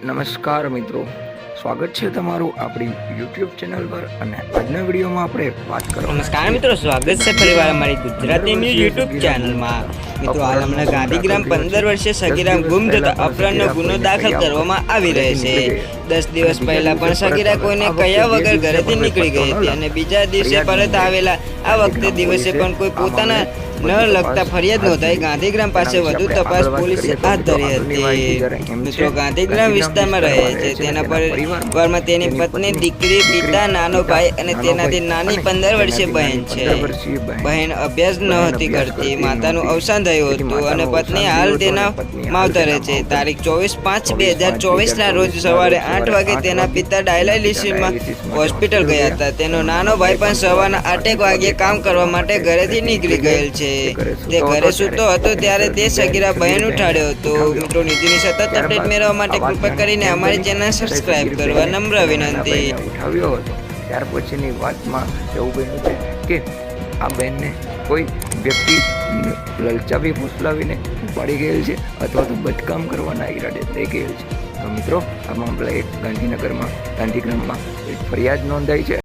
નમસ્કાર મિત્રો, સ્વાગત છે તમારું આપણી યુટ્યુબ ચેનલ પર. અને આજના વિડીયોમાં આપણે વાત કરવાની નમસ્કાર મિત્રો, સ્વાગત છે ફરીવાર અમારી ગુજરાતી ન્યૂઝ યુટ્યુબ ચેનલમાં. મિત્રો, હાલ હમણાં ગાંધીગ્રામ 15 વર્ષીય સગીરા ગુમ થતા અપહરણનો ગુનો દાખલ કરવામાં આવી રહ્યો છે. 10 દિવસ પહેલા પણ સગીરા કોઈને કહ્યા વગર ઘરેથી નીકળી ગઈ હતી અને બીજા દિવસે પરત આવેલા. આ વખતે દિવસે પણ કોઈ પોતાના ન લગતા ફરિયાદ નોંધાઈ ગાંધીગ્રામ પાસે વધુ તપાસ પોલીસે હાથ ધરી હતી. મિત્રો, ગાંધીગ્રામ વિસ્તારમાં રહે છે. તેના પરિવારમાં તેની પત્ની, દીકરી, પિતા, નાનો ભાઈ અને તેનાથી નાની 15 વર્ષીય બહેન છે. બહેન અભ્યાસ ન હતી કરતી. માતાનું અવસાન થયું હતું અને પત્ની હાલ તેના માવતરે છે. તારીખ 24/5/2024 રોજ સવારે 8 વાગે તેના પિતા ડાયાલિસિસમાં હોસ્પિટલ ગયા હતા. તેનો નાનો ભાઈ પણ સવારના 8 વાગે કામ કરવા માટે ઘરેથી નીકળી ગયેલ છે. તે ઘરે સૂતો હતો ત્યારે તે સગીરા બહેન ઉઠાડ્યો હતો. મિત્રો, નીતિની સતત અપડેટ મેળવવા માટે કૃપા કરીને અમારી ચેનલ સબસ્ક્રાઇબ કરવા નમ્ર વિનંતી. ઉઠાવ્યો હતો ત્યાર પછીની વાતમાં એવું બન્યું છે કે આ બહેનને કોઈ વ્યક્તિ લલચાવી ફૂસલાવીને ઉપાડી ગયેલ છે અથવા તો બદકામ કરવાના ઈરાદે લઈ ગયેલ છે. તો મિત્રો, આ મામલે ગાંધીગ્રામમાં એક ફરિયાદ નોંધાઈ છે.